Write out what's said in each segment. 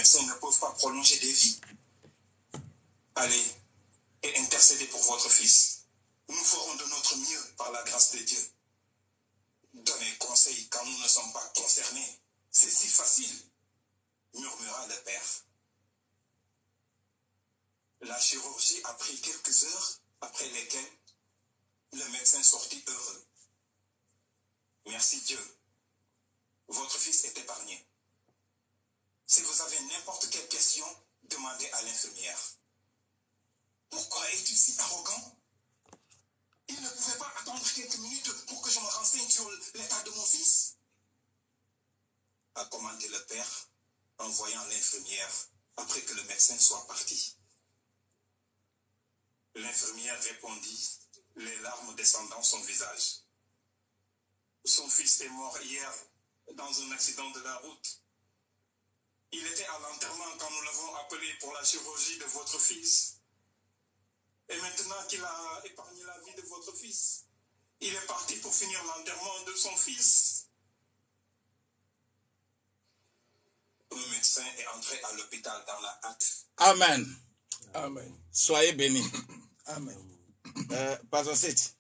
médecins ne peuvent pas prolonger des vies. Allez et intercédez pour votre fils. Nous ferons de notre mieux par la grâce de Dieu. Donnez conseil quand nous ne sommes pas concernés. C'est si facile, murmura le père. La chirurgie a pris quelques heures, après lesquelles le médecin sortit heureux. Merci Dieu, votre fils est épargné. Si vous avez n'importe quelle question, demandez à l'infirmière. Pourquoi es-tu si arrogant? Il ne pouvait pas attendre quelques minutes pour que je me renseigne sur l'état de mon fils? A commenté le père en voyant l'infirmière après que le médecin soit parti. L'infirmière répondit, les larmes descendant son visage. Son fils est mort hier dans un accident de la route. Il était à l'enterrement quand nous l'avons appelé pour la chirurgie de votre fils. Et maintenant qu'il a épargné la vie de votre fils, il est parti pour finir l'enterrement de son fils. Un médecin est entré à l'hôpital dans la hâte. Amen. Amen. Soyez bénis. Amen. Pasteur Seth,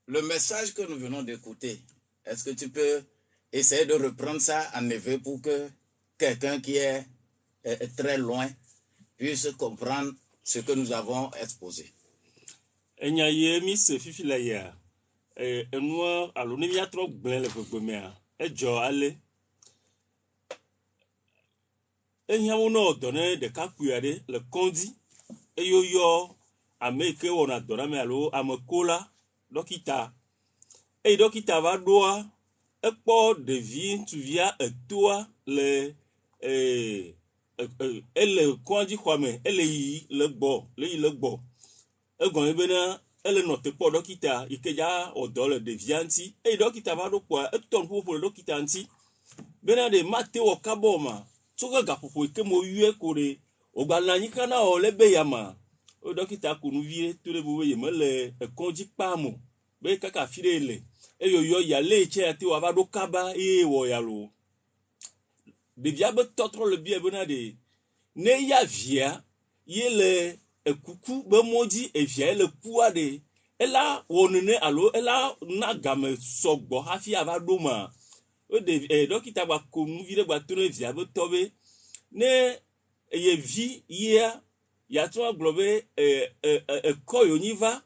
le message que nous venons d'écouter, est-ce que tu peux essayer de reprendre ça en effet pour que quelqu'un qui est très loin puisse comprendre ce que nous avons exposé? Enyaye mi se fifi la ya. Enua alo ne ya tro gben le gbegbemea. Ejo ale. Enyawo no donne de kakuade le kondi. Eyoyo ameke wona dona me alo amekola dokita. E dokita va doa ekpo devi tuvia etoa le ele kondi kwame ele yi le gbo egon ebena ele no te po dokita ikeja odo le devianti e dokita va do po eton popo le dokita anti bena de mate wo kaboma tsoga gapopo ke mo yue kore ogbala nyika na o lebe yama o dokita kunu vie to le bowe yemele kondi pamo be kaka firele e yo ya le che ati wa va do kaba e wo ya lo devia be totro le bie bena de ne ya via yele ekuku be moji evia le pua de ela wonene alo ela na game sogbo hafi ava do ma o de dokita gba konu vire gba tone via be tobe ne ye vi ya to aglobe koyo niva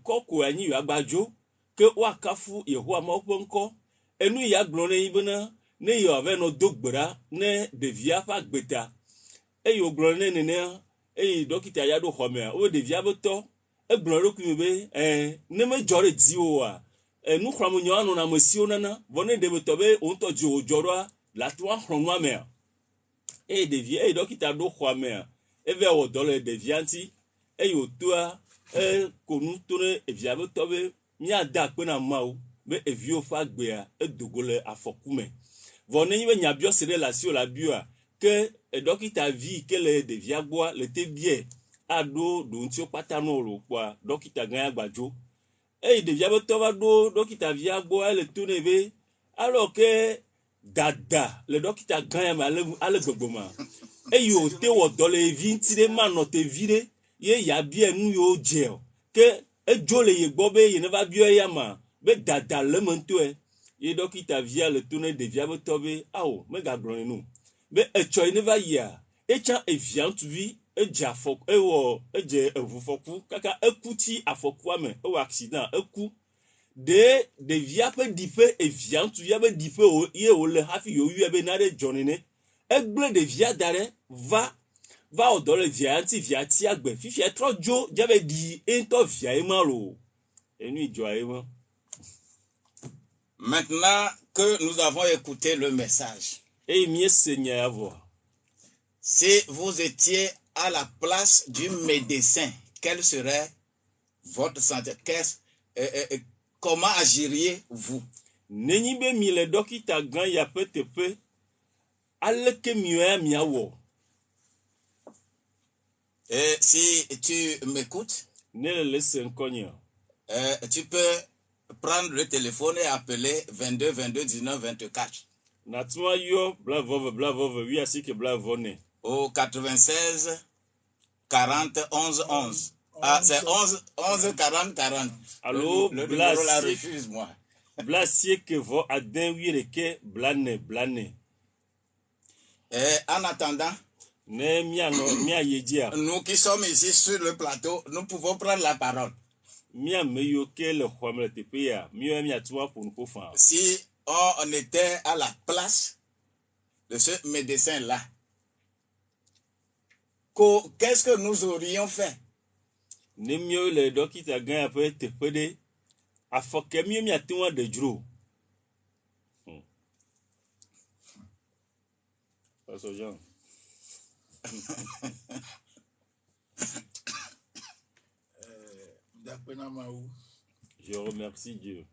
ko anyi yo agbajo ke wa kafu yehowa ma oponko enu ya glone ibena ne yo ave no dogbera ne devia fa gbeta e yo glone ne e dokita ya do home o devia beto e glone ku be ne me jore di o a nu kramu nyo anu na masio nana bone de beto be o to ji o joro la to ahron wa me e devia e dokita do home e ve o dole devianti e yo toa konu tore evia beto be mia da pe na mau be evio fa gbe a edogole afokume vone yibe nyabio sere la si o la bua que dokita vi que le devia boa le te bien ado do nti o patano ro kwa dokita gan agbajo e devia beto va do dokita via boa le tonebe alors que dada le dokita gan ma ale gbogboma e yo te wo dole vi ntire ma no te vire ye ya bien nu yo je que e jole ye gbobe ye ne va bio ya ma be dada le mento ye dokita via le tourner de via betobe awo me ga glon nu be echo ne va ya echa evian tu vi eja fok ewo eje evufoku kaka ekuti afoku ame o accident eku de via pe dipe evian tu via be dipe o ye o le hafi yo yu be na de jonene egble de via dare va o dole via anti via ti agbe fifi e trojo jabe di ento via e malo enu ijo aimo. Maintenant que nous avons écouté le message, si vous étiez à la place du médecin, quelle serait votre santé? Comment agiriez-vous? Et si tu m'écoutes, tu peux prendre le téléphone et appeler 22 22 19 24. Natuma yo blavove, oui, ainsi que blavone. Au 96 40 11 11. Ah, c'est 11 40 40. Allô, Le numéro la Blasier. refuse, moi. Blasier que vo aden wireke blane. En attendant, Ne mia yedia. nous qui sommes ici sur le plateau, nous pouvons prendre la parole. Mia meyo ke le khwamle tepea. Mia mia tuma pour nous faire. Si on était à la place de ce médecin-là, qu'est-ce que nous aurions fait? Ne mio le dokita gan ape tepede. Afoke mia tuma de juro. Pastor Jean. Je remercie Dieu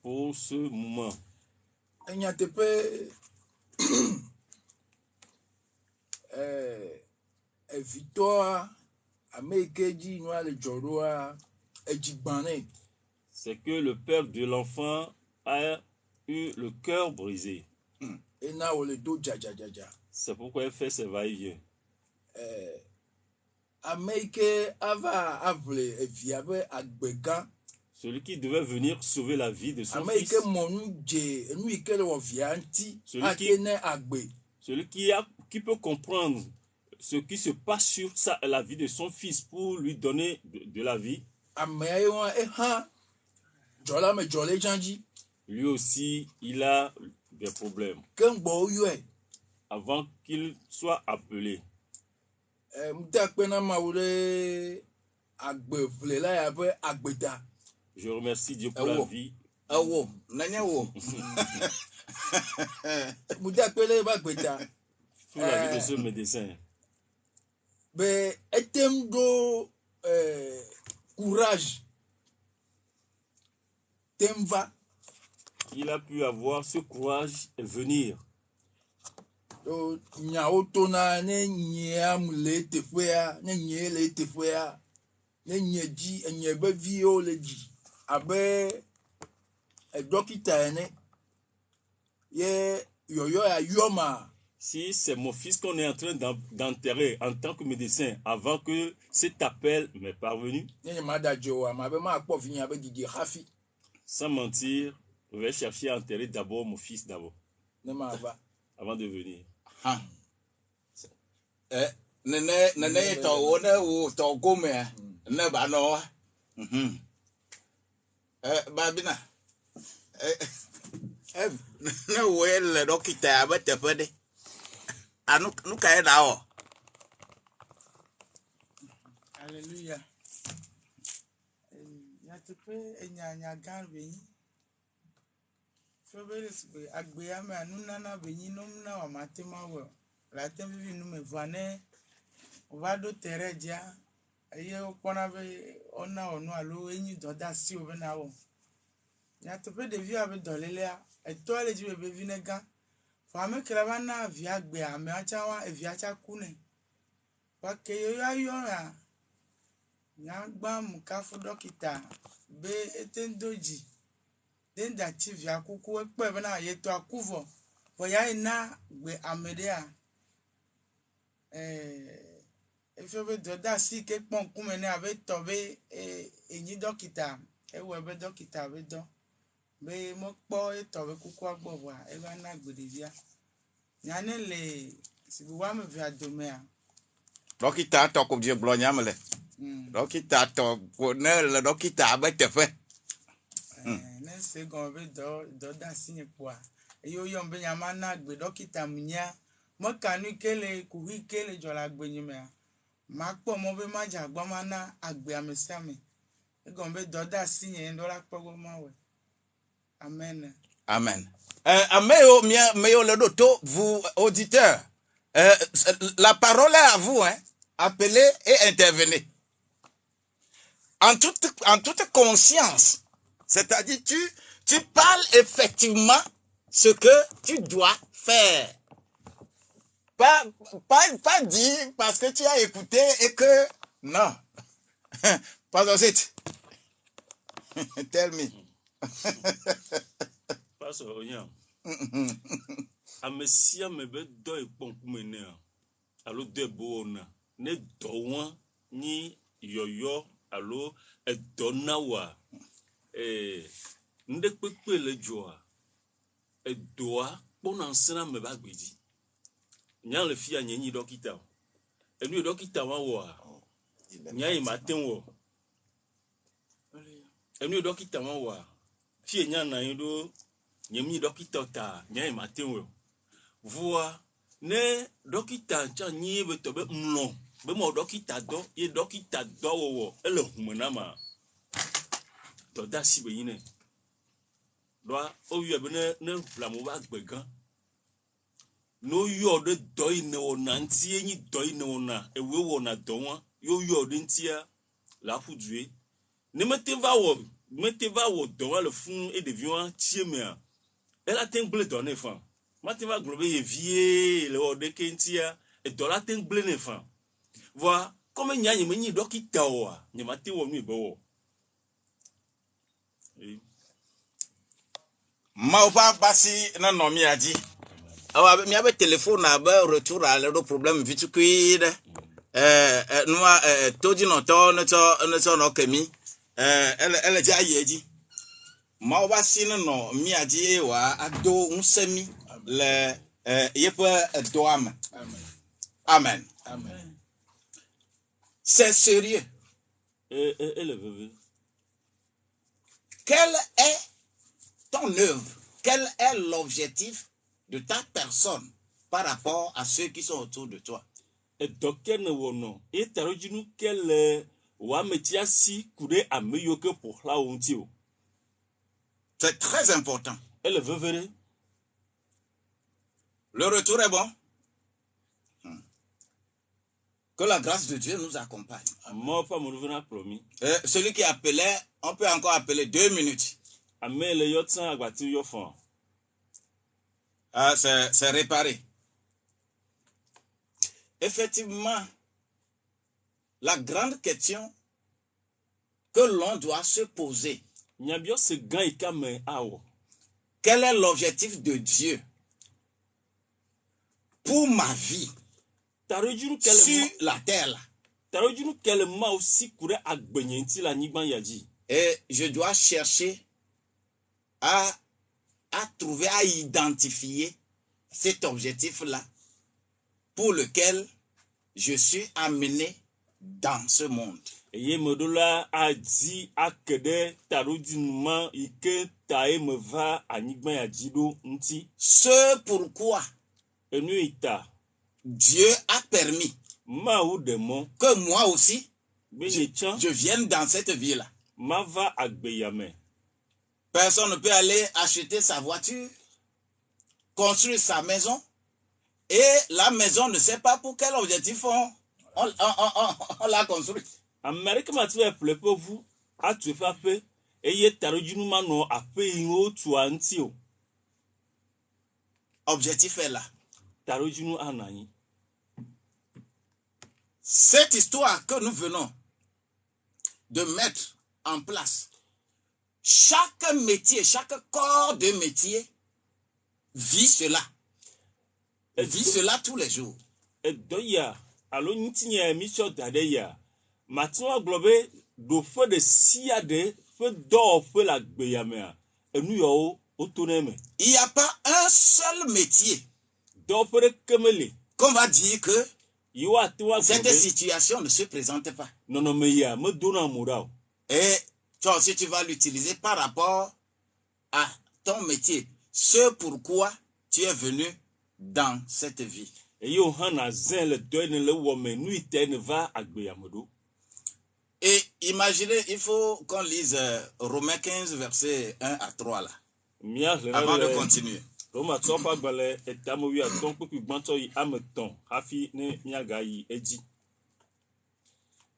pour ce moment. C'est que le père de l'enfant a eu le cœur brisé. C'est pourquoi il fait ses va-et-vient. Celui qui devait venir sauver la vie de son fils. Celui qui peut comprendre ce qui se passe sur la vie de son fils pour lui donner de la vie. Lui aussi, il a des problèmes. Avant qu'il soit appelé. Je remercie Dieu pour la vie. Pour la vie de ce médecin. Courage. Il a pu avoir ce courage et venir. Si c'est mon fils qu'on est en train d'enterrer en tant que médecin avant que cet appel m'est parvenu, sans mentir, je vais chercher à enterrer d'abord mon fils d'abord, avant de venir. Babina, ne voyez le docteur avec te pede. Ah, nous caillons là-haut. Alléluia. Ya te pe enya gan benyi. Febele sbe agbeya me anunana benyi nomna wa matema we. La tembi nu me vane. Va do tere dia. Eye okona be ona onu alo enyi doda si o be na wo. Ya te pe devi abe dolelea. Eto ale ji be vinega. Fame kraba na via gbe ame acha wa evia cha kune. Wa ke yo ya nya gba mu kafu dokita be etendoji den da chi via kuku epe be na yeto akuvo bo ya ina gbe amedea efe be doda si ke pon kume ne abe to be enyi dokita ewe be dokita be do be mo po eto be kuku agbowa e ba na gbedevia nya ne le sibuwa me via domea dokita to ko je blonya mele dokita to ko ne le dokita be tefe ne se gon be do da sinye kwa eyo yo mbe nya ma na gbe dokita munya mo kanu kele kuhi kele jola gbe nyime ma po mo be ma jagbo ma na agbe amesame e gon be do da sinye ndo la pogo ma we amen amen. Mais le docteur, vous auditeurs, la parole est à vous, hein. Appelez et intervenez. En toute conscience. C'est-à-dire, tu parles effectivement ce que tu dois faire. Pas dire parce que tu as écouté et que... Non. Pas ensuite. Tell me. Pastor Onya. Amesia me be do ikponkume ne alo de bona ne do won ni yoyo alo edo na wa nde pepe le joa edoa pona nsena me ba gbeji nya le fia nyenyi dokita enu dokita wa wo nya yi maten wo enu dokita wa wo fie nya na yin do nyemi dokita ta nya yi maten wo voa ne dokita cha nyi be to be mlo be mo dokita do ye dokita do wo ele humana ma to da si be yine do o wi be ne blamo ba gbegan no yo de do ine o na nti enyi do ine o na ewe wo na do won yo de ntia la fudue ne mete va wo do le fun e de vion tie me a ela ten ble do ne fan mate va globe ye vie le o de kentia e do la ten ble ne fan voa comme nya nyi menyi dokita o nya mate wo mi be wo Maupa basi na nomi aji. Awa mi abe téléphone abe retour à le problème vite cuide. Noa toji no to no kemi. Elle ja yeji. Maupa si no mi aji wa ado unsemi le yepe do amen. Amen. Amen. C'est sérieux. Quelle est ton œuvre? Quel est l'objectif de ta personne par rapport à ceux qui sont autour de toi? Et doken wono e tarojinu kele wa metia si kude ameyoke pour la ontio. C'est très important. Elle veut venir. Le retour est bon. Que la grâce de Dieu nous accompagne. Moi pas mon revenant promis. Celui qui appelait, on peut encore appeler 2 minutes. Amele yotsan agbati yo fon. Ah, c'est réparé. Effectivement, la grande question que l'on doit se poser, Nyabio se gan ikame awo. quel est l'objectif de Dieu pour ma vie Tarojinu sur kele la terre là? tarojinu kele ma aussi kure agbenyenti la nyigban yaji. Et je dois chercher à trouver, à identifier cet objectif-là pour lequel je suis amené dans ce monde. Eye medola adi akede tarojinu ma ike tae me va anyigban yaji do nti. Ce pourquoi Enu ita Dieu a permis ma ou demo que moi aussi, benechan je vienne dans cette vie-là. ma va agbeyame. Personne ne peut aller acheter sa voiture, construire sa maison, et la maison ne sait pas pour quel objectif on l'a construit. Amerika matwe plepe vous a tu pape eye tarojinu ma no ape ingo tu anti o. Objectif est là. Tarojinu anani. Cette histoire que nous venons de mettre en place, chaque métier, chaque corps de métier vit cela. Vit cela tous les jours. Edoya alo ntinya mi so dade ya. Matwa globe do fe de siade fe do fe la gbeyame a. Enu yo o toneme. Il n'y a pas un seul métier Do fe de kemele. qu'on va dire que Yo atwa cette globe. situation ne se présente pas. Non non me ya me dona murao. Et toi aussi, tu vas l'utiliser par rapport à ton métier. Ce pourquoi tu es venu dans cette vie. Et yo hana zen le do ne le wo me nu ite ne va agbeyame do. Et imaginez, il faut qu'on lise Romains 15, versets 1 à 3 là, avant de continuer. Roma tsopa gbale etamo wi aton popi gbanto yi ameton hafi ne miaga yi eji.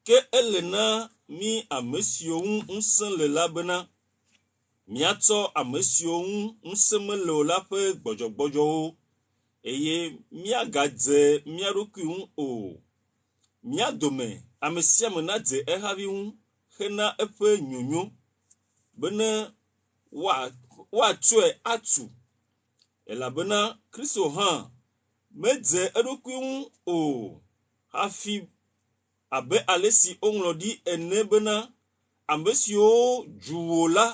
Ke elena mi amesio unsen le labena miato amesio unsen le ola pe gbojogbojo o eye miaga de miaroku o miadome amesia mena de ehavi hena epe nyonyo bene wa woatsɔe atu elabena Kristo hã medze eɖokui ŋu o hafi abe ale si woŋlɔ ɖi ene bena ame siwo dzu wo la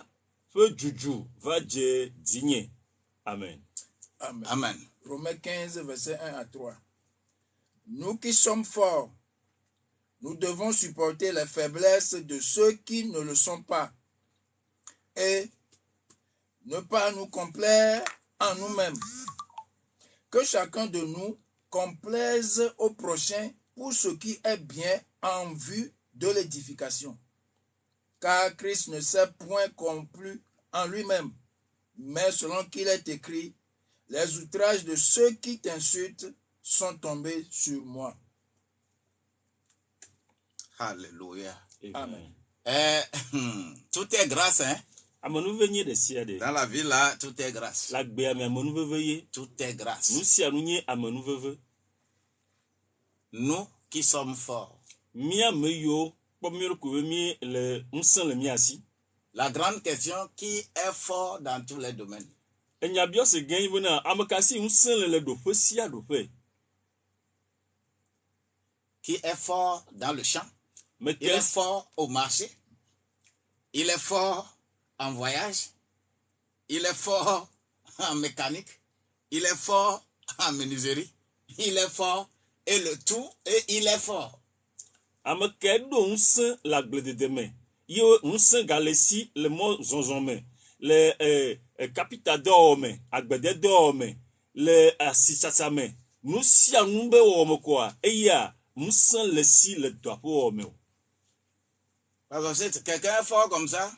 ƒe dzudzu va dze dzinye. Amen. Amen. Amen. Romains 15, versets 1 à 3. Nous qui sommes forts, nous devons supporter les faiblesses de ceux qui ne le sont pas et ne pas nous complaire en nous-mêmes. Que chacun de nous complaise au prochain pour ce qui est bien en vue de l'édification. Car Christ ne s'est point complu en lui-même, mais selon qu'il est écrit, les outrages de ceux qui t'insultent sont tombés sur moi. Alléluia. Amen. Tout est grâce, hein? Amenuve nye ɖe sia ɖe. Dans la vie là, tout est grâce. La gbea me amenuveve ye. Tout est grâce. Nu sia nu nye amenuveve. Nous qui sommes forts. Mía me yiwo kpɔ mí ɖokuiwo mí le ŋusẽ le mía si. La grande question, qui est fort dans tous les domaines? Enyabiɔ se gã yi bena ame ka si ŋusẽ le ɖoƒe sia ɖoƒe. Qui est fort dans le champ? Me Il est ke fort au marché. Il est fort en voyage. Il est fort en mécanique. Il est fort en menuiserie. Il est fort et le tout, et il est fort. ame ke ɖo ŋusẽ le agbledede me. Ye ŋusẽ gale si le mɔ zɔzɔ me, le kapita dɔwɔwɔ me, agbede dɔwɔwɔ me, le asitsatsa me. Nu sia nu be wɔwɔ me koa, eya ŋusẽ le si le dɔaƒe wɔwɔ me o. Parce que c'est quelqu'un est fort comme ça.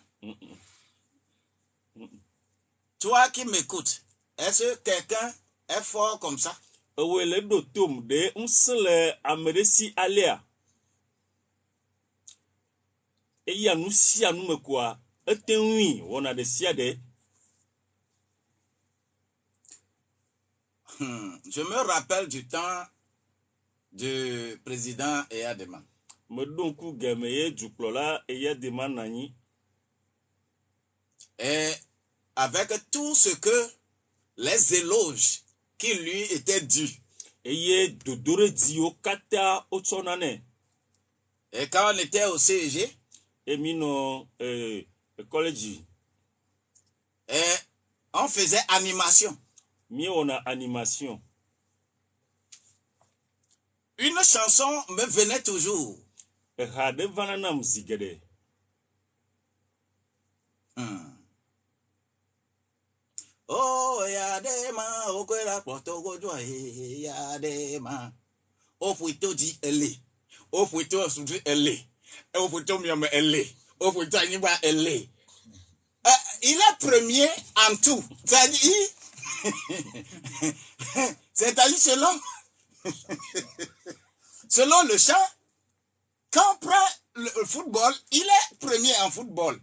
Toi qui m'écoutes, est-ce que quelqu'un est fort comme ça? Ewoe le ɖo tom ɖe ŋusẽ le ame ɖe si alea. Eya nu sia nu me koa, ete ŋui wɔna ɖe sia ɖe. Je me rappelle du temps du président Eyadema. Me ɖo ŋku game ye dukplɔla Eyadema nɔ anyi. Et avec tout ce que les éloges qui lui étaient dus. Eye dodoɖedziwo katã wotsɔna nɛ. Et quand on était au CEG, Emi nɔ kɔledzi. et on faisait animation. Míewɔna animation. Une chanson me venait toujours. Eha ɖe vana nam zi geɖe. Oh, Eyadema, okwera kpɔtɔ gojoa, Eyadema. O fuito di ele. O fuito sudu ele. O fuito miame ele. O fuito anyiba ele. Il est premier en tout. C'est-à-dire selon le champ, quand on prend le football, il est premier en football.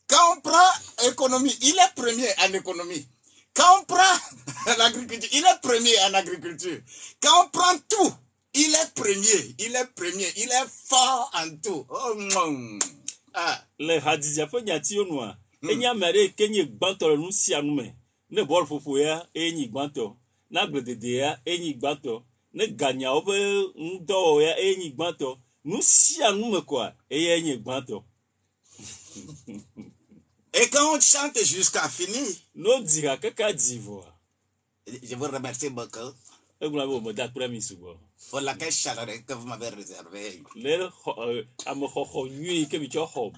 Quand on prend l'économie, il est premier en économie. Quand on prend l'agriculture, il est premier en agriculture. Quand on prend tout, il est premier. Il est premier. Il est fort en tout. Oh, ah. Le hadzidza ƒe nyatiwo nua. Enye ame aɖe ke nye gbãtɔ le nu sia nu me. Ne bɔl ƒoƒo ya, enyi gbãtɔ. Ne agbledede ya, enyi gbãtɔ. Ne ganyawo ƒe ŋudɔwɔwɔ ya, enyi gbãtɔ. Nu sia nu me koa, eya enye gbãtɔ. Et quand on chante jusqu'à finir, No dzira kaka dzi vɔa. je vous remercie beaucoup Egblɔ be wòmeda kple mi sugbɔ. pour l'accueil chaleureux que vous m'avez réservé. Le amexɔxɔ nyui yi ke mi tsɔ xɔm.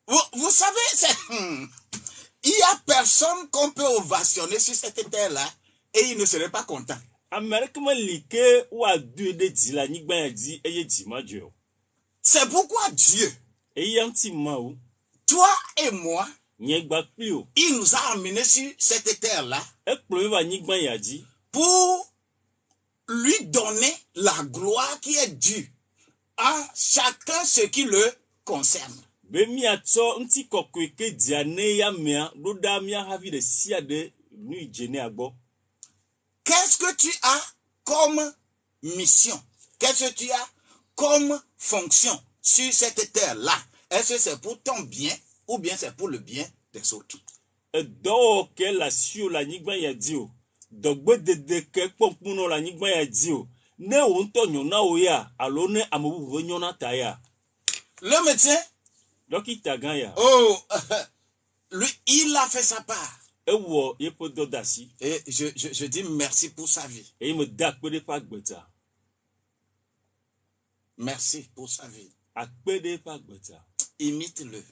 Vous savez, il n'y a personne qu'on peut ovationner sur cette terre-là et il ne serait pas content. Ame aɖeke meli ke woadoe ɖe dzi le anyigba ya dzi eye dzi ma dzɔe o. C'est pourquoi Dieu, Eya ŋuti Mawu, toi et moi, nye gba kpli o. il nous a amenés sur cette terre-là Ekplɔ mi va anyigba ya dzi. pour lui donner la gloire qui est due à chacun ce qui le concerne. Be miatsɔ ŋuti kɔkɔe ke dzia ne ya mea ɖo ɖa mia hafi ɖe sia ɖe nu yi dze nea gbɔ. Qu'est-ce que tu as comme mission? Qu'est-ce que tu as comme fonction sur cette terre-là? Est-ce que c'est pour ton bien ou bien c'est pour le bien des autres? Edo ke la sio la nyigba ya dio. Dogbe dede ke kpɔnkpuno la nyigba ya dio. Ne wo ŋutɔ nyɔna wo ya alo ne ame bubu nyɔna ta ya. Le médecin, Dɔkita gã ya. oh, lui, il a fait sa part. Ewɔ yeƒe dɔdasi. Et je dis merci pour sa vie. Eye me da akpe ɖe eƒe agbeta. Merci pour sa vie. Akpe ɖe eƒe agbeta. Imite-le.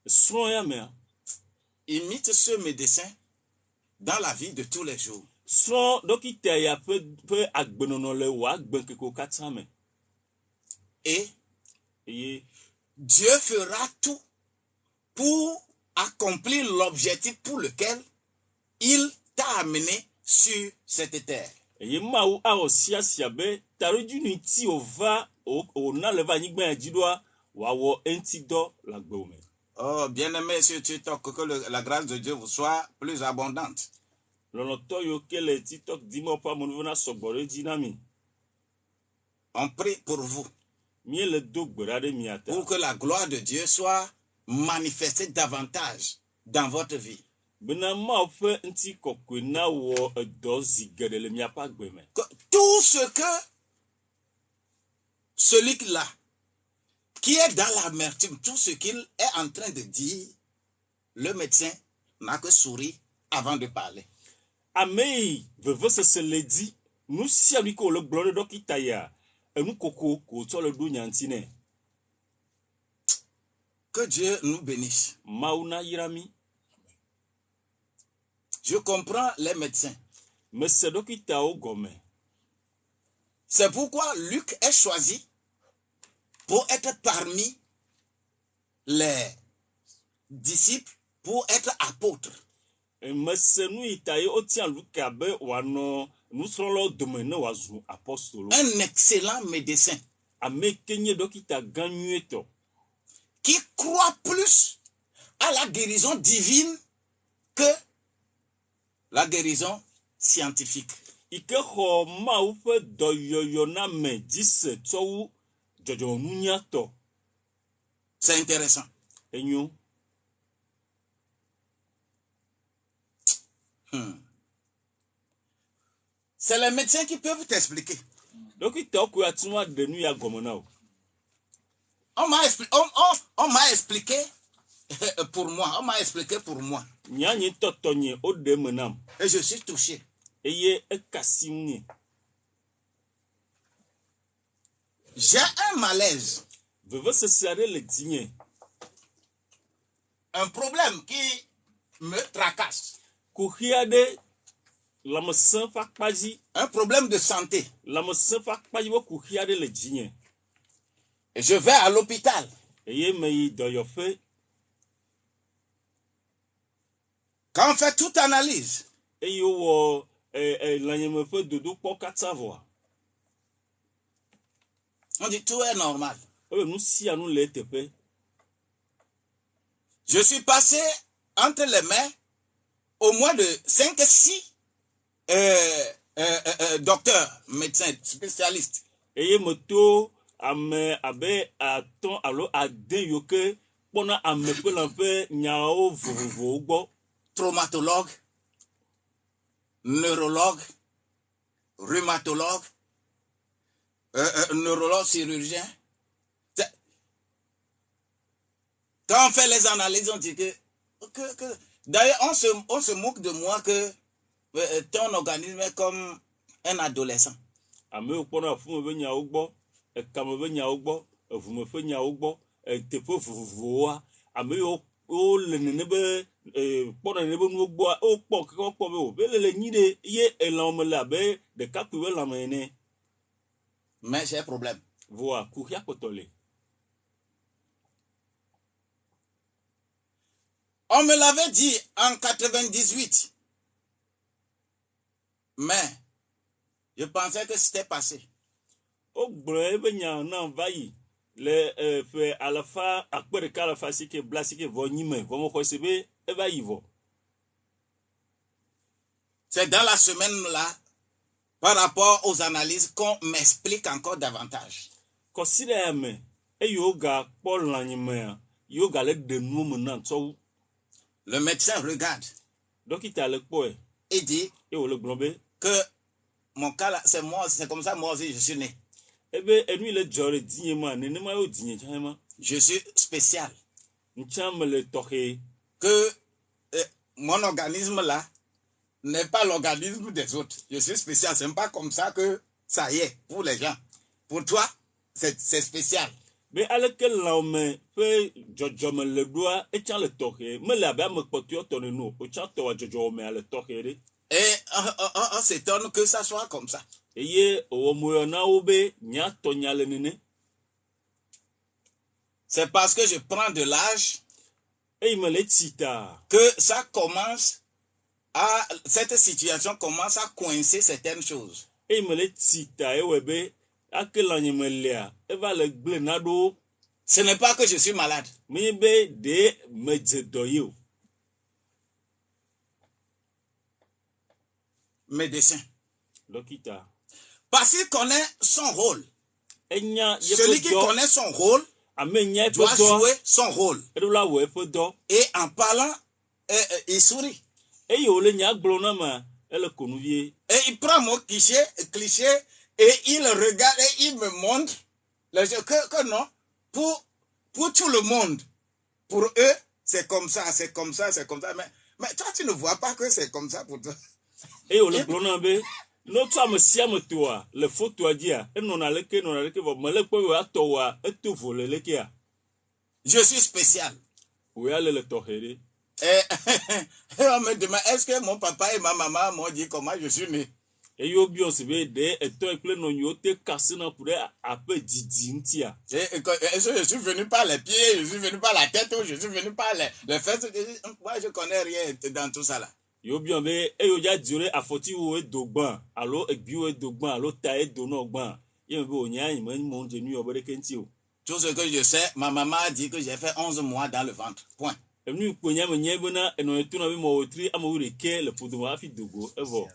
Srɔ̃ ya mea. Imite ce médecin dans la vie de tous les jours. Srɔ̃ dɔkita ya ƒe agbenɔnɔ le wò agbenkeko katã me. Et Eye Dieu fera tout pour accomplir l'objectif pour lequel il t'a amené sur cette terre. eye Mawu awɔ siasia be taɖodzinui ŋuti wòva wòna le va anyigba ya dzi ɖoa wòawɔ eŋuti dɔ le agbewo me. Oh, bien-aimé, sur TikTok, que la grâce de Dieu vous soit plus abondante. Lɔlɔ̃tɔ yiwo ke le TikTok dim woƒe amenuvo na sɔgbɔ ɖe dzi na mi. On prie pour vous, Míele do gbe ɖa ɖe mia ta. pour que la gloire de Dieu soit manifestée davantage dans votre vie. Bena Mawu ƒe ŋutikɔkɔe na wɔ edɔ zi geɖe le miaƒe agbe me. Que tout ce que celui-là qui est dans l'amertume, tout ce qu'il est en train de dire, le médecin n'a que souri avant de parler. Ame yi vevesese le dzi, nu sia nu ke wòle gblɔ ɖe dɔkita ya, enu koko ko wòtsɔ le ɖo nya ŋuti nɛ. Que Dieu nous bénisse. Mawu na yra mi. Je comprends les médecins. Mese dɔkitawo gɔme. C'est pourquoi Luc est choisi pour être parmi les disciples, pour être apôtre. Mese nu yi ta ye wotia Luka be wòanɔ nusrɔ̃lawo dome ne wòazu apɔstolo. Un excellent médecin Ame ke nye dɔkita gã nyuietɔ. qui croit plus à la guérison divine que la guérison scientifique. Ike xɔ Mawu ƒe dɔyɔyɔ na me dzi se tsɔwu dzɔdzɔnunyatɔ. C'est intéressant. Enyo. C'est les médecins qui peuvent t'expliquer. Dɔkitawo koe ate ŋu aɖe nu ya gɔme na wo. On m'a expliqué pour moi. On m'a expliqué pour moi. Nyanye tɔtɔ nye woɖe eme nam. Et je suis touché. Eye ekasi ŋu. J'ai un malaise. Vevesese aɖe le dzinye. Un problème qui me tracasse. Kuxi aɖe lãmesẽ ƒe akpa dzi. Un problème de santé. Lãmesẽ ƒe akpa dzi be kuxi aɖe le dzinye. Et je vais à l'hôpital. Eye me yi dɔyɔƒe. Quand on fait toute analyse, Eye wowɔ lãnyeme ƒe dodokpɔ katã vɔa. on dit tout est normal. Ebe nu sia nu le eteƒe. Je suis passé entre les mains au moins de 5-6 docteurs, médecins, spécialistes. Eye me to ame abe atɔ̃ alo ade yiwo ke kpɔna ame ƒe lãƒe nyawo vovovowo gbɔ. Traumatologue, neurologue, rhumatologue, neurologue chirurgien. Quand on fait les analyses, on dit que d'ailleurs, on se moque de moi que ton organisme est comme un adolescent. Amewo kpɔna aƒume ƒe nyawo gbɔ, ekame ƒe nyawo gbɔ, eʋume ƒe nyawo gbɔ, teƒe vovovowoa, ame yiwo wole nene be kpɔna nene be nuwo gbɔa, wokpɔ keke wokpɔ be o be le nyi ɖe ye elãwo me le abe ɖekakpui ƒe lãme ene. Mais j'ai un problème. Voa kuxia kpɔtɔ le. On me l'avait dit en 98. Mais je pensais que c'était passé. O gblɔ ebe nya na va yi le ƒe alafa akpe ɖeka alafa asike bla asike vɔ nyi me vɔ me xɔ se be eva yi vɔ. C'est dans la semaine là, par rapport aux analyses, qu'on m'explique encore davantage. Kɔsi ɖe ya me eye woga kpɔ lãnyimea yewo ga le ɖe nuwo me na tsɔwu. Le médecin regarde. Dókítà le kpɔe Il dit eye wòle gblɔm be que mon cas là, c'est moi, c'est comme ça moi aussi je suis né. ebe enu le dzɔ ɖe dinye ma nenema yewo dinye tsã ma. Je suis spécial. Ŋtsã me le tɔxɛ. Que mon organisme là n'est pas l'organisme des autres. Je suis spécial. C'est pas comme ça que ça y est pour les gens. Pour toi, c'est spécial. Be aleke lãwo me ƒe dzɔdzɔme le ɖoa etsã le tɔxɛ mele abe ame kpɔtɔewo tɔ ene o wotsã tɔ wa dzɔdzɔ mea le tɔxɛ ɖe. Et on s'étonne que ça soit comme ça. Eye òwò moyɔ na wo be nyatɔ nya le nene. C'est parce que je prends de l'âge Eye me le tsi ta. que ça commence à, cette situation commence à coincer certaines choses. Eye me le tsi ta ewɔe be ake lãnye me lea eva le gble na ɖo. Ce n'est pas que je suis malade. Menye be ɖe me dze dɔ ye o. Médecin. Dókítà. Parce qu'il connaît son rôle. Enya Celui qui yeƒe dɔ. connaît son rôle Ame nya doit yeƒe dɔ. jouer son rôle. Eɖo la wɔ eƒe dɔ. Et en parlant, il sourit. Eye wòle nya gblɔ na ma ele konu vie. Et il prend mon cliché et il regarde et il me montre que non, pour tout le monde, pour eux, c'est comme ça, c'est comme ça, c'est comme ça. Mais toi, tu ne vois pas que c'est comme ça pour toi. Eye wòle gblɔ na be n'otu ame sia ame toa le fotoa dzia enɔna leke vɔ mele kpe wòa tɔwoa eto vo le lekea. Je suis spécial. Wòya le tɔxɛ ɖe. Et on me demande, est-ce que mon papa et ma maman m'ont dit comment je suis né? Eye wobiɔ si be ɖe etɔ kple nɔnyiwo te kasena ku ɖe aƒe didi ŋutia. Est-ce que je suis venu par les pieds, je suis venu par la tête ou je suis venu par les fesses? Moi, je connais rien dans tout ça là. Yobiɔ be eyo dza dio ɖe afɔtiwo edo gbã alo egbiwo edo gbã alo ta edo nɔ gbã. Ye me be wònya yi me mɔ dze nu yɔ be ɖeke ŋuti o. Tout ce que je sais, ma maman a dit que j'ai fait 11 mois dans le ventre. Point. Enu kpo nya me nya bena enɔ to na be mɔ wotri ame wo ɖeke le ƒodome hafi dogo evɔ.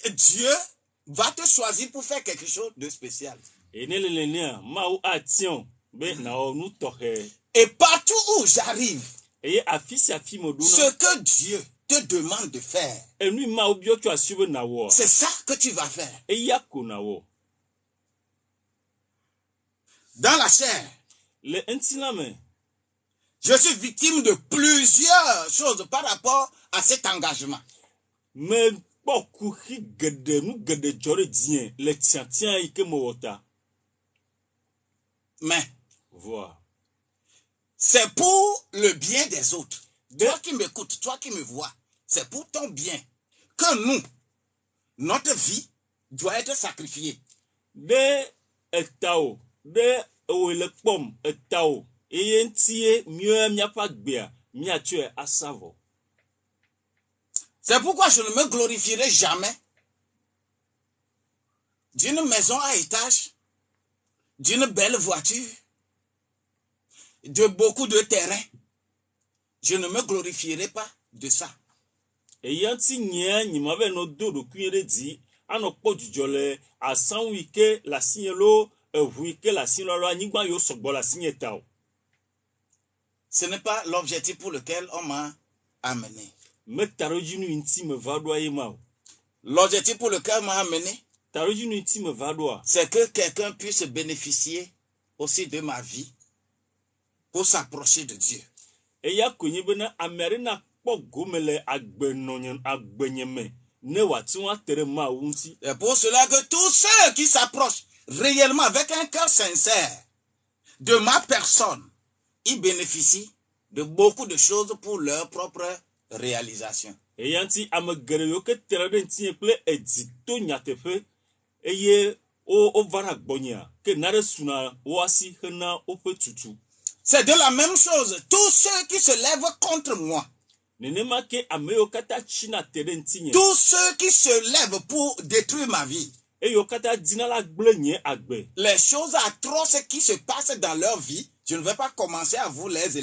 Et Dieu va te choisir pour faire quelque chose de spécial. Ene le nenea Mawu atiɔ be nawɔ nu tɔxɛ. Et partout où j'arrive, Eye afi sia afi me ɖo ce na. que Dieu te demande de faire, Enu Mawu biɔ tso asi be nawɔ. c'est ça que tu vas faire. Eya ko nawɔ. Dans la chair, Le ŋutilã me. je suis victime de plusieurs choses par rapport à cet engagement. Me kpɔ kuxi geɖe nu geɖe dzɔ ɖe dzinye le tiatia yi ke me wɔ ta. Mais Voa. c'est pour le bien des autres. De- Toi qui m'écoutes, toi qui me vois, c'est pour ton bien que nous, notre vie doit être sacrifiée. Ɖe etawò ɖe ewo le kpɔm etawò eye ŋutie míaƒe agbea míatsɔe asa vɔ. C'est pourquoi je ne me glorifierai jamais d'une maison à étage, d'une belle voiture, de beaucoup de terrain. Je ne me glorifierai pas de ça. Eya ŋuti nyea nyimave nɔ do ɖokui ɖe dzi anɔ kpɔ dzidzɔ le asanwu yi ke le asinye lo eʋu yi ke le asinye lo alo anyigba yiwo sɔgbɔ le asinye ta o. Ce n'est pas l'objectif pour lequel on m'a amené. Meta ɖe edzi nu yi ŋuti me va ɖoa ye ma o. L'objectif pour lequel on m'a amené, Ta ɖe edzi nu yi ŋuti me va ɖoa. c'est que quelqu'un puisse bénéficier aussi de ma vie pour s'approcher de Dieu. Eya koe nye bena ame aɖe nakpɔ gome le agbenye me ne wòate ŋu ate ɖe Mawu ŋuti. C'est pour cela que tous ceux qui s'approchent réellement avec un cœur sincère de ma personne, ils bénéficient de beaucoup de choses pour leur propre réalisation. Eya ŋuti ame geɖe yiwo ke te ɖe ŋutinye kple edzi to nyateƒe eye wova ɖe agbɔnyea ke naɖe suna wo asi hena woƒe tutu. C'est de la même chose. Tous ceux qui se lèvent contre moi, Nenema ke ame yiwo katã tsina te ɖe ŋutinye tous ceux qui se lèvent pour détruire ma vie, eye wo katã dina la gblẽ nye agbe. les choses atroces qui se passent dans leur vie, je ne vais pas commencer à vous les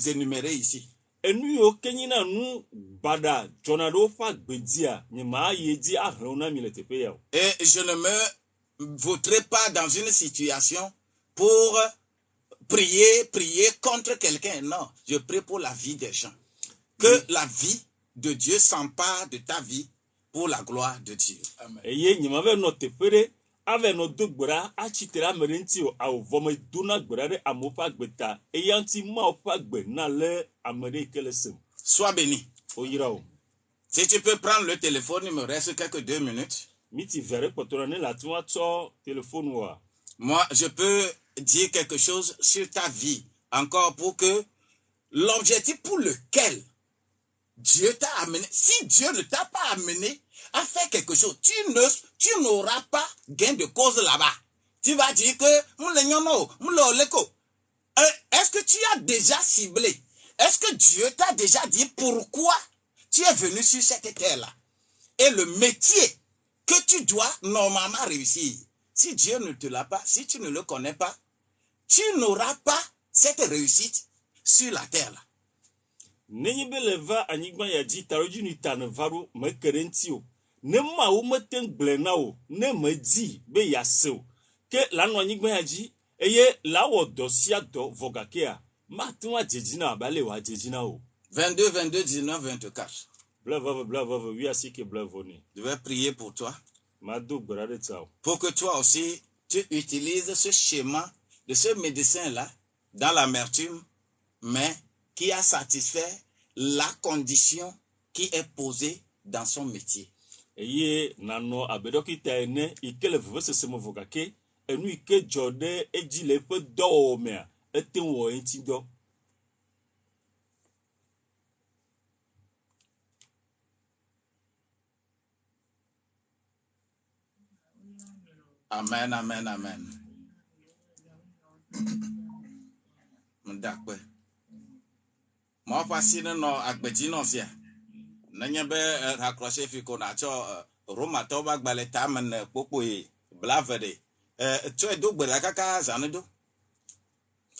énumérer ici. Enu yiwo ke nye na nu baɖa dzɔna ɖe woƒe agbedzia nye maa yi dzi ahlẽ wo na mi le teƒe ya o. Et je ne me vautrerai pas dans une situation pour prier contre quelqu'un. Non, je prie pour la vie des gens. Que la vie de Dieu s'empare de ta vie pour la gloire de Dieu. Amen. eye nyima ve no teƒe ave no do gbera atsitre ame ɖe ŋuti o awɔ me dona gbera ɖe amewo ƒe agbe ta eya ŋuti mawo ƒe agbe na le ame ɖe yi ke le sem. Sois béni. Oyra o. Si tu peux prendre le téléphone, il me reste quelques 2 minutes. Miti ve ɖe kpɔtɔ ne la tún atsɔ téléphone wa. Moi, je peux dire quelque chose sur ta vie, encore pour que l'objectif pour lequel Dieu t'a amené, si Dieu ne t'a pas amené à faire quelque chose, tu n'auras pas gain de cause là-bas. Tu vas dire que, est-ce que tu as déjà ciblé? Est-ce que Dieu t'a déjà dit pourquoi tu es venu sur cette terre-là? Et le métier que tu dois normalement réussir. Si Dieu ne te l'a pas, si tu ne le connais pas, tu n'auras pas cette réussite sur la terre là. Nenye be le va anyigba ya dzi tarodzi nu ta ne va ɖo me ke ɖe ŋuti o. Ne mawo mete ŋu gblẽ na o, ne me di be yease o. Ke la nɔ anyigba ya dzi eye la wɔ dɔ sia dɔ vɔ gakea mate ŋu adzedzi na abe ale wòadzedzi na o. 22, 22, 19, 24. Blaveve, wi asike blavone. Je vais prier pour toi. Mado gbera ɖe tsa o. Pour que toi aussi, tu utilises ce schéma de ce médecin-là dans l'amertume, mais qui a satisfait la condition qui est posée dans son métier. Eye nanɔ abe dɔkita ene yi ke le vevesese me vɔ gake enu yi ke dzɔ ɖe edzi le eƒe dɔwɔwɔ mea ete ŋu wɔ eŋuti dɔ. Amen, amen, amen. D'accord. Moi, voici no agbedino fia. Nenye be raccrocher fi ko na cho Roma to ba gbale ta men popo e blavede. Tu e do gbera kaka zanedo.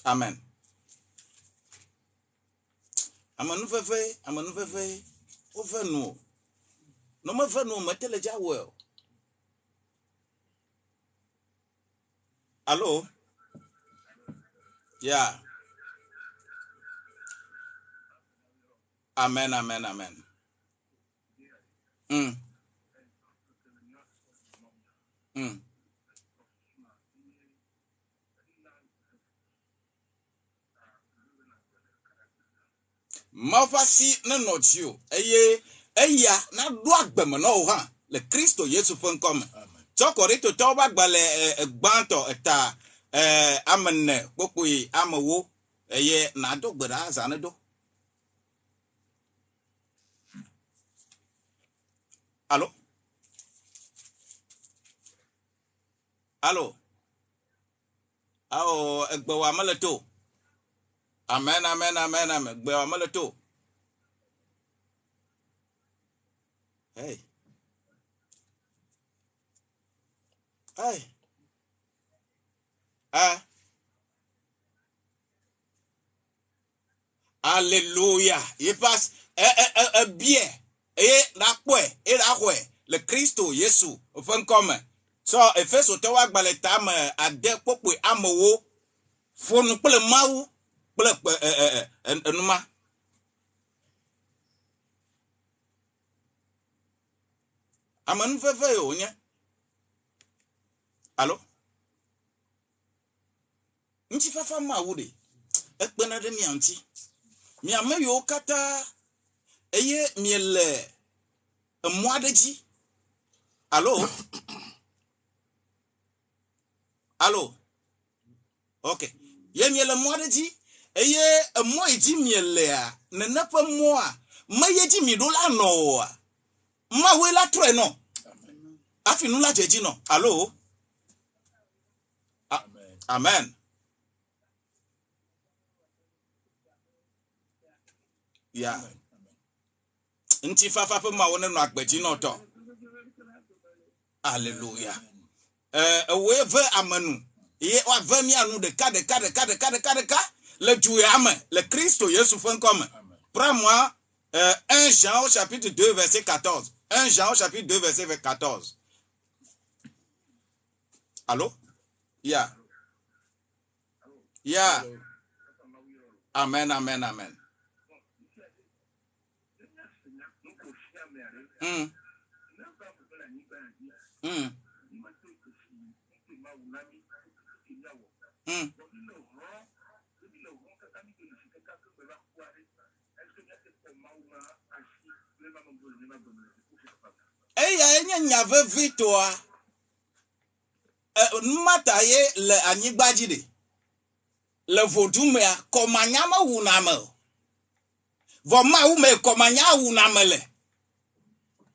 Amen. Amanu fefe. O fe nu. No me fe nu me teleja well. Allô? Yeah. Amen, amen, amen. Ma voici non Dieu. Eya na do agbeme no ha le Kristo Yesu fenkom. Tokori to ba gbale gbanto eta amene popoyi amewo eye na do gbera zanedo. Allô? Allô? Ao egbewa meleto. Amen, amen, amen, amen. Egbewa meleto. Hey. Hey. Ah. Alléluia. Il passe bien. Et la quoi? Et la quoi? Le Christo Yesu. Enfin comme. So, Efeso te wa gbaleta me ade popo amowo. Fonu ple mawu. Ple enuma. Amanu fefe yo nya. Allô? Nti fafa ma wude. Ekpena de mi anti. Mi ame yo kata eye miele moi de ji. Allô? Allô? OK. Ye miele moi de ji eye moi ji miele a ne pa moi. Ma ye ji mi do la no. Ma we la tre no. Afi nu la jeji no. Allô? Amen. Yeah. Nti fafa pe ma wona no agbeji no to. Alléluia. We ve amanu. Ye wa ve mi anu de ka. Le Dieu amen. Le Christ Jésus fait comme. Prends-moi 1 Jean au chapitre 2 verset 14. 1 Jean au chapitre 2 verset 14. Allô? Yeah. Yeah. Amen, amen, amen. Mm. Mm. Mm. Enye nyavevi toa mmata ye le anyigbaji de le vodumea komanya ma wuna me vo ma wu me komanya wuna me le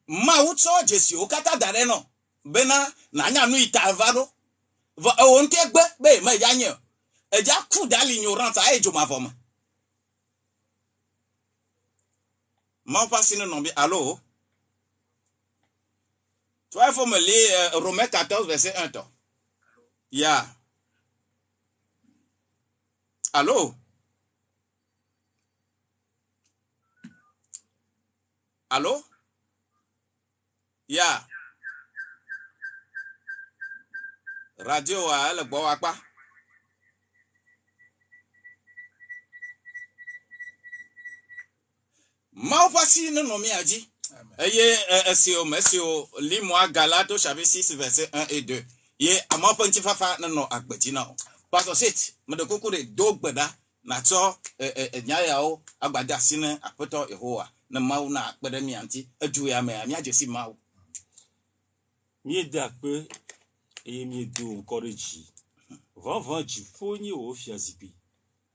ma wu tso Jesu o kata dare no bena na nya nu itavado vo o nte gbe be ma ja nye eja ku dali ignorant a ejo ma vo ma passe no bi allô. Toi, il faut me lire Romains 14, verset 1. Toi. Yeah. Allô? Allô? Yeah. Radio, le bois quoi? Ma voici non nommé a dit. Monsieur, lis-moi Galates chapitre 6, verset 1 et 2. Ye, à mon petit fafa, non, à petit non. Parce que c'est, mais de coucou de dogbeda, na to, nyayao, abada sine, apoto, ehoa, na mauna, beda mianti, eduya me, amia jesi mau. Mieux d'acpe, et mieux d'eau encore de ji. Van du fourni au fiazipi.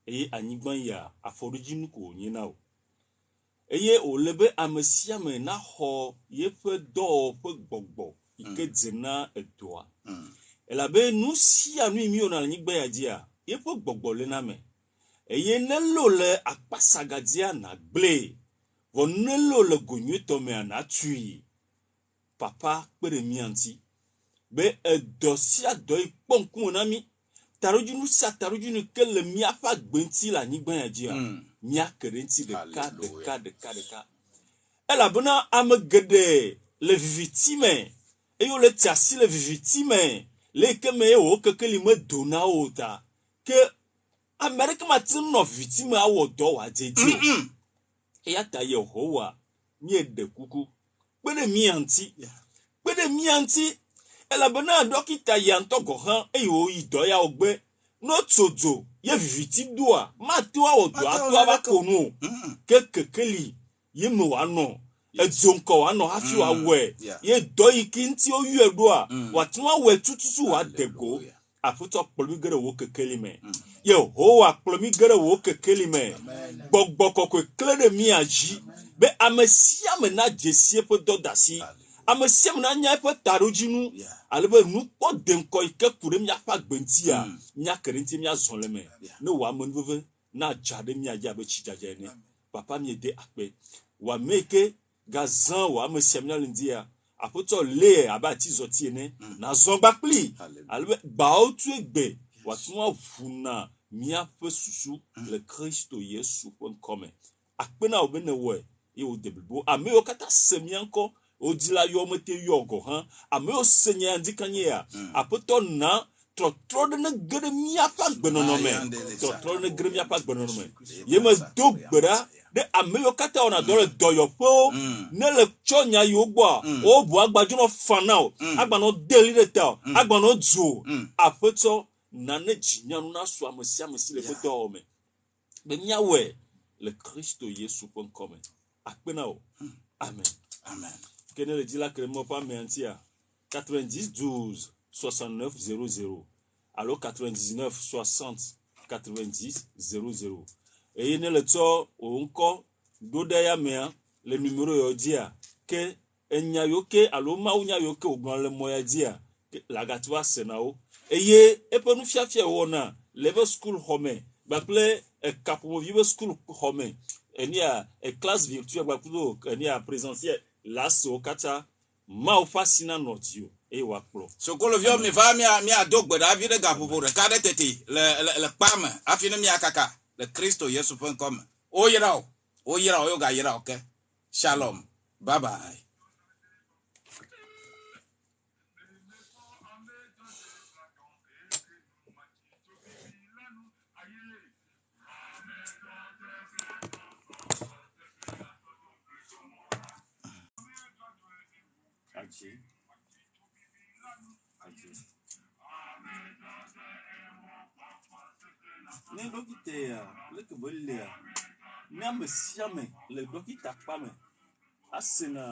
Et anigban ya, a forujinu ko nyenao. Eye o lebe amesia me na ho ye pe do pe gbogbo ike dzena edoa. Elabe nu si anu mi ona nyigba ya dia ye pe gbogbo le na me. Eye nelo le akpasagadia na gble. Vo nelo le gonyeto me na tui. Papa pere mi anti. Be edosia doi ponkun na mi. Tarujunu sa tarujunu ke le mi afa gbenti la nyigba ya dia. Mia kerenti de ka. Elle a besoin à me guider le victime. Et yo le tiasi le victime. Le que me o que li me donna ota. Que America matin no victime a wo do wa jeje. E ya ta ye ho wa mi de kuku. Pede mi anti. Elle a besoin dokita yanto gohan e yo ido ya ogbe. No tsozo ye victime doa. Ma to wa do a ba konu. Que kekeli ye me wa no. Edzonko wa no hafi wa we. Ye do ikinti o yu edoa. Wa twa we tututu wa dego. Afuto plomi gere wo kekeli me. Ye ho wa plomi gere wo kekeli me. Gbogbo kokwe kle de mi aji. Be amesia me na jesie pe dodasi. Amesia me na nya pe tarojinu. Alebe nu po denko ike kure mi afa gbentia. Nya kerenti mi azon le me. No wa menveve na jade mi aja be chijaje ne. Papa mi ede akpe. Wa meke gazan wa amesia mi alindia. Apoto le abati zoti ne. Na zongba pli. Alebe ba otu egbe. Wa tuwa funa mi afe susu le Kristo Yesu pon kome. Akpe na obene we. E o debilbo. Ame o kata semi anko. O dila yo mete yogo han. Ame o senye andikanye ya. Apoto na tro de ne gere mi afa gbenonome. Tro de ne gere mi afa gbenonome. Yeme do gbera de ame yo kata ona dole doyo po. Ne le chonya yo gba. O bu agbajuno fanao. Agbano deli de ta. Agbano dzo. Apoto na ne jinyanu na so amesia le poto ome. Be nyawe le Kristo Yesu pon kome. Akpena o. Amen. Amen. Kene le dit là que mon pas mentir 90 12 69 00 alors 99 60 90 00 et il ne le to encore dodaya mea le numéro yo dia que enya yoke alo ma unya yoke ogbon le moya dia la gatwa senao et ye e pe nu fiafia wona level school home ba ple e kapo vive school home enia e classe virtuelle ba kudo enia présentiel la so kata ma fascina notio e wa pro so ko le vieux mi va mi a dogbe da vi de gapo pour regarder tete le pam afine mi akaka le Kristo Yesu.com o yira yo ga yira okay shalom bye bye. Adzi. Ne dɔkita ya leke be lia ne ame sia ame le dɔkita kpa me asena